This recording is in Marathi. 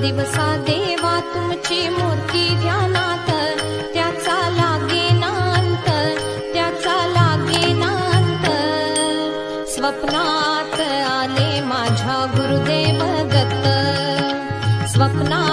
दिवसा देवा तुमची मूर्ती ध्यानात, त्याचा लागेना अंत, त्याचा लागेना अंत. स्वप्नात आले माझ्या गुरुदेव दत्त, स्वप्नात